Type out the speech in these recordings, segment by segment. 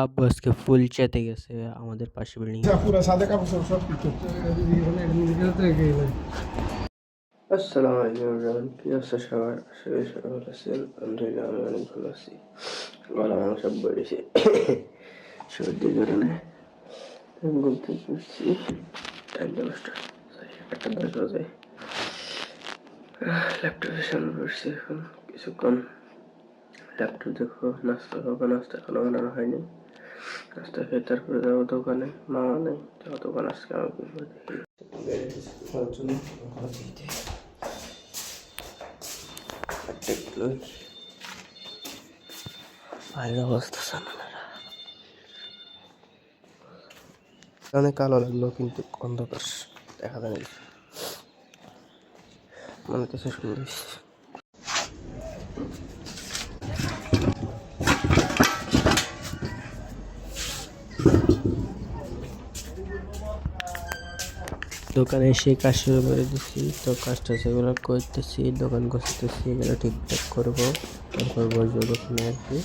আব্বু আজকে ফুল চেতে গেছে আমাদের পাশে বিল্ডিং। পুরো সাদা কাপড় সব কিছু। আসসালামু আলাইকুম এভরিওয়ান, কি অবস্থা সবার? আশা করি সবাই ভালো আছেন। আলহামদুলিল্লাহ আমি অনেক ভালো আছি। গলা আমার সব বেড়েছে সর্দির কারণে। ঘুম থেকে উঠছি টাইম 10টা, 1:10 বাজে। ল্যাপটপের সামনে বসছি এখন কিছুক্ষণ। ল্যাপটপ দেখো, নাস্তা খাবো, নাস্তা এখনো বানানো হয়নি। নাস্তা খেয়ে তারপরে যাবো দোকানে, মামা নেই, যাবো দোকান আজকে আমি দেখি বাইরের অবস্থা সামনেরা অনেক কালো লাগলো, কিন্তু অন্ধকার দেখা যায় না, মনে হচ্ছে সুন্দর। দোকানে এসে কাজ শুরু করে দিচ্ছি, তো কাজটা সেগুলো করতেছি, দোকান গোছাতেছি, এগুলো ঠিকঠাক করবো, তারপর বসবো দোকানে আর কি।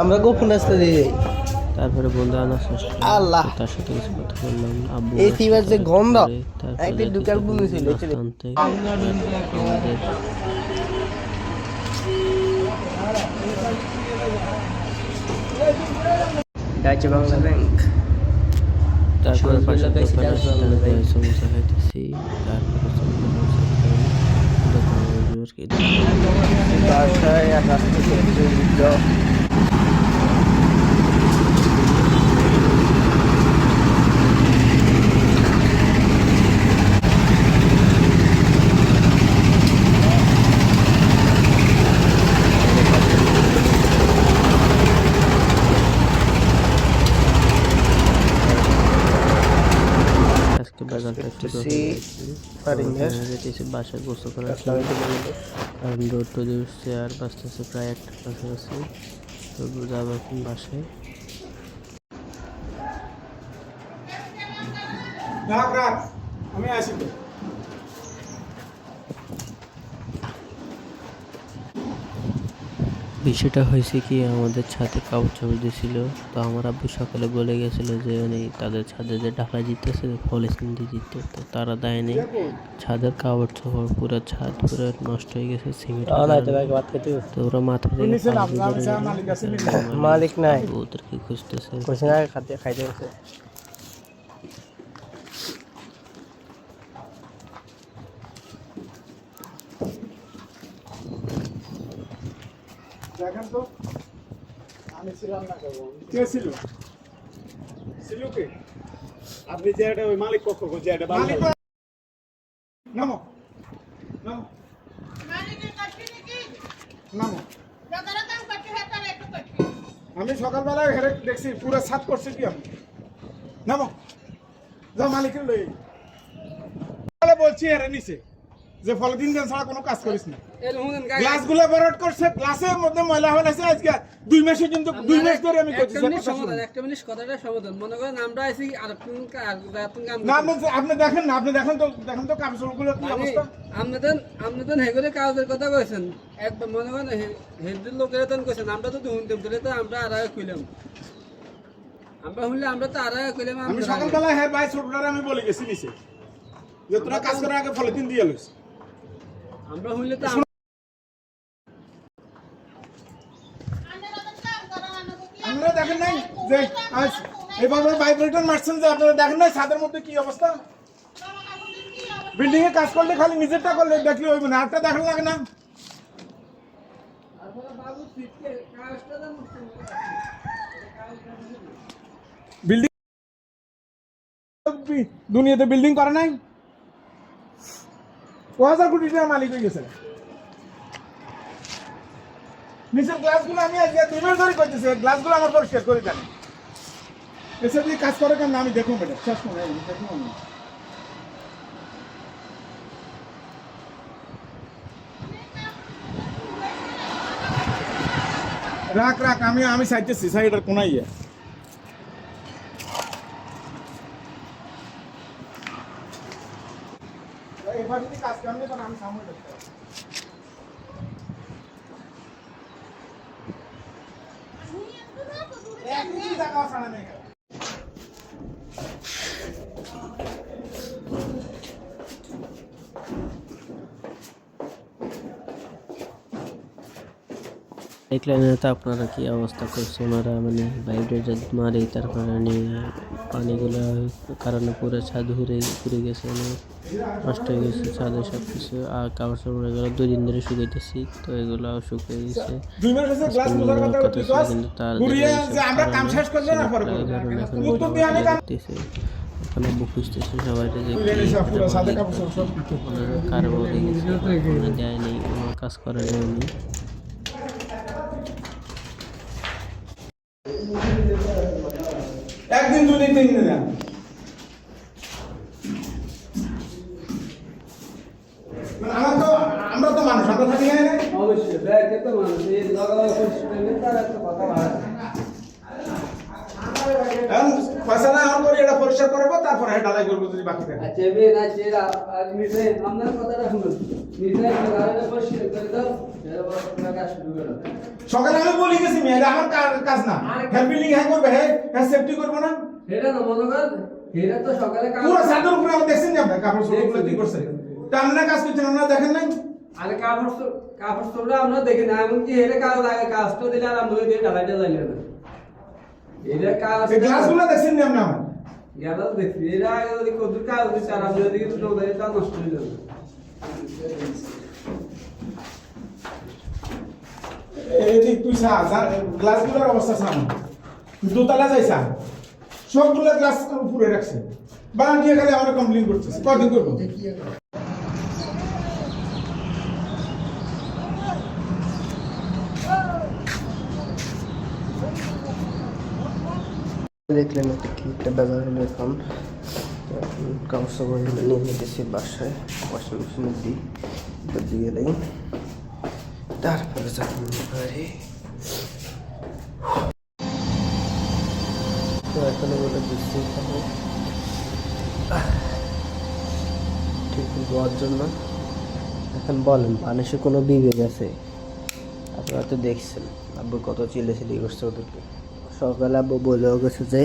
আমরা গোপন রাস্তা দিয়ে যাই। তারপরে বন্ধু আনার আল্লাহ, তার সাথে কিছু কথা বললাম। আব্বু এই ফিভার যে গন্ধ, তারপরে একটা ঢুকার বমি ছিল আনতে আমাদের ডাইচে বাংলা ব্যাংক। তারপরে পাশে সমোসা খাইতেছি, বাসায় আর রাস্তা থেকে আজকে বাজারটা একটু বাসায় গোসল করার কারণ রোদ টোদ উঠছে আর বাঁচতেছে প্রায় 1টার কাছাকাছি। তো যাবো এখন বাসায়। আমি আসি তো। বিষয়টা হয়েছে কি, আমাদের ছাদে কাপড় চাপড় দিয়েছিল, তো আমার আব্বু সকালে বলে গেছিলো যে তাদের ছাদে যে ঢাকা দিতেছে পলিথিন দিয়ে দিতে, তো তারা দেয়নি। ছাদের কাপড় চাপড় পুরো ছাদ পুরো নষ্ট হয়ে গেছে সিমেন্ট, তো ওরা মাথা থেকে মালিক নাই, ওদেরকে খুঁজতেছে। খাইতে গেছে। দেখেন তো, আমি ছিলাম না, কে ছিল? ছিল কে? আপনি যে এটা ওই মালিক পক্ষ যে এটা মালিক নামো নামো মালিকের কাছে নাকি নামো দাদারা কাম করতে হয় তার একটু করতে। আমি সকালবেলা হেরে দেখছি পুরো ছাদ করছে কি আমি নামো যাও মালিকের লই বলে বলছি হেরে নিছে যে পলিথিন দেন ছাড়া কোনো কাজ করিস না। গ্লাসগুলো বরট করছে, গ্লাসের মধ্যে ময়লা হয়ে আছে। আজকে 2 মাসে কিন্তু 2 মাস ধরে আমি করছি। একটা মিনিট কথাটা সমাধান মনে করেন আমরা আইছি আর কাম না আপনি দেখেন না, আপনি দেখেন তো কাপড়গুলো কি অবস্থা। আপনাদের হেগরে কাজের কথা কইছেন, একবার মনে করেন হেদের লোকেরা তখন কইছেন, আমরা তো হুনতে বলে তো আমরা আর কইলাম, আমরা হইলে আমরা তো আর কইলাম। আমি সকালবেলা হ্যাঁ ভাই ছোটটারে আমি বলে গেছি নিচে যে তোরা কাজ করার আগে পলিথিন দিয়ে লইস। আমরা হইলে তো আপনারা দেখেন নাই যে আজ এইভাবে ভাইব্রেটর মারছেন, যে আপনারা দেখেন নাই ছাদের মধ্যে কি অবস্থা। বিল্ডিং এ কাজ করলে খালি নিজেরটা করলে দেখলে হইব না, আরটা দেখার লাগে না। বিল্ডিং দুনিয়াতে বিল্ডিং করে নাই, 1000 কোটি টাকা মালিক হয়ে গেছে। নিচের গ্লাসগুলো আমি আজকে 2 মাস ধরে করতেছি, গ্লাসগুলো আমার পরিষ্কার করে দেন। এসে দিয়ে কাজ করে কেন আমি দেখুন ম্যাডাম, শেষ করে দেখুন। রাখ রাখ, আমি চাইতেছি সাইডের কোনায় ইয়ে। এবার যদি কাজ করলে তখন আমি সামনে দেখতে পাবো। এক ইঞ্চি জায়গা ছাড়া নেই। দেখলেন তো আপনারা কি অবস্থা করছে, ওনারা মানে ভাইব্রেটার মারে, তারপরে পানিগুলো কারণে পুরো ছাদ ঘুরে গেছে, নষ্ট হয়ে গেছে ছাদের সব কিছু। আর কাপড় চোপড় এগুলো 2 দিন ধরে শুকাইতেছি, তো এগুলো শুকিয়ে গেছে। কিন্তু তার দেখতেছে ওখানে বুক খুঁজতেছে সবাই, যে কারো দেয়নি, কোনো কাজ করে নেই। একদিন 2 দিন 3 দিন না, মানে আমরা তো মানুষ, আমরা থাকি না। অবশ্যই ব্যাগে তো মানুষ এই জায়গা পরিষ্কার তার একটা কথা ভালো। এখন ফয়সালা এখন করে এটা পরিষ্কার করব, তারপরে ঢালাই করব যদি বাকি থাকে। আচ্ছা বে না চেরা মিঠে আপনার কথাটা শুনুন, মিঠে গাড়িটা পরিষ্কার করে দাও, এবার আপনারা কাজ শুরু করো। সকালে আমি বলি গেছি মেয়ে, এটা আমার কাজ না। হ্যাঁ বিল্ডিং হ্যাঁ করবে, হ্যাঁ সেফটি করব না। এটা না মনে কর, এটা তো সকালে কাজ পুরো ছাদের উপরে আমি দেখছেন যে আপনার কাপড় চোপড়গুলো কি করছে, তা আপনারা কাজ করছেন, আপনারা দেখেন নাই? আরে কাপড় চোপড় আমরা দেখি না, এমনকি এটা কাজ আগে কাজটা দিলে আর আমরা দিয়ে ঢালাইটা যাইলে না। এটা কাজ এই গ্লাসগুলো দেখছেন না আপনি? আমার গেল দেখি এটা আগে যদি কদুর কাজ দিচ্ছে আর আমরা যদি নষ্ট হয়ে তা নষ্ট হয়ে যাবে। এই যে তুই গ্লাসগুলোর অবস্থা সামনে দোতলা যাইছা, সবগুলো গ্লাস উপরে রাখছে, বানা দিয়ে খালি আমরা কমপ্লেন করতেছি। কদিন করবো? দেখলেন কি একটা ব্যাপার হলো। এখন কাপড় চোপড়গুলো নিয়ে যেতেছি বাসায়, ওয়াশিং মেশিনে দিই, দিয়ে দিই, তারপরে যাবো বাড়ি। তো এখন ওগুলো দিচ্ছি ঠিক হওয়ার জন্য। এখন বলেন মানুষের কোনো বিবেক আছে? আপনারা তো দেখছেন আব্বু কত চিল্লাচিল্লি করছে ওদেরকে। সকালে আব্বু বলেও গেছে যে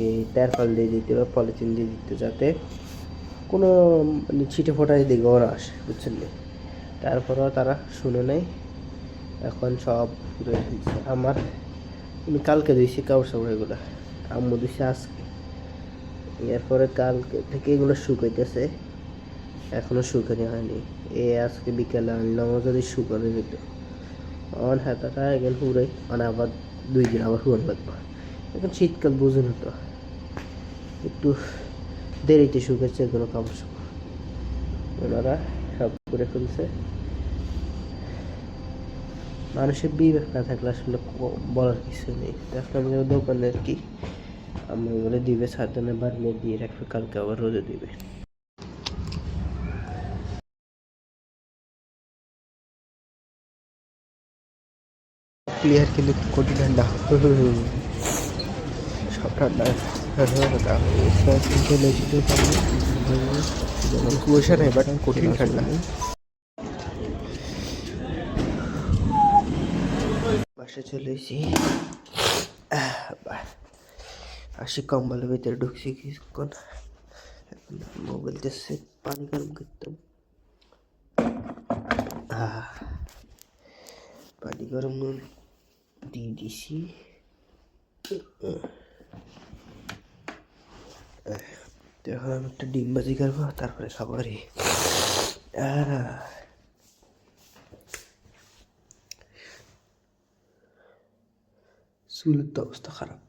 এই টারপাল দিয়ে দিতে বা পলিথিন দিয়ে দিতে, যাতে কোনো মানে ছিটে ফোটাই দিকে ওরা আসে, বুঝছেন না। তারপরেও তারা শুনে নেই, এখন সব ঘুরে ফেলছে। আমি কালকে দিয়েছি কাপড় চোপড় এগুলো, আম্মু দিয়েছি আজকে, এরপরে কালকে থেকে এগুলো শুকাইতেছে, এখনও শুকানো হয়নি। আজকে বিকেলে আনলাম, যদি শুকানো যেত আমার হাতাটা এখন হুড়াই, মানে আবার 2 দিন আবার হুড়ান লাগবে। এখন শীতকাল বুঝুন তো, একটু দেরিতে শুকাচ্ছে এগুলো কাপড় চোপড়, ওনারা সব করে ফেলছে। মানুষের বিবেক না থাকলে আসলে বলার কিছু নেই। দেখলাম যে দোকানের কি আমি বলে দিবে, সাতজনে বাড়িয়ে দিয়ে রাখবে, কালকে আবার রোদে দিবে। ক্লিয়ার কিন্তু কঠিন ঠান্ডা, সব ঠান্ডা কুয়াশা নেই, বাট কঠিন ঠান্ডা। বাসে চলে এসেছি, আসি কম্বলের ভিতরে ঢুকছি কিছুক্ষণ, মোবাইল দেখছে, পানি গরম করতাম, পানি গরম দিয়ে দিছি। এখন আমি একটা ডিম ভাজি করবো, তারপরে খাবারই চুলের তো অবস্থা খারাপ।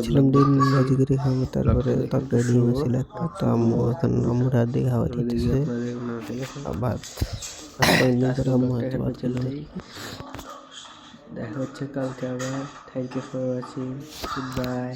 ছিলাম ডিম ভাজি করে খাবো, তারপরে তরকারি ডিম ছিল, তো আম্মু এখন আম্মুর হাত দিয়ে খাওয়া দিতেছে ভাত। আম্মু হয়তো ভাত দেখা হচ্ছে কালকে আবার। Thank you for watching, good by.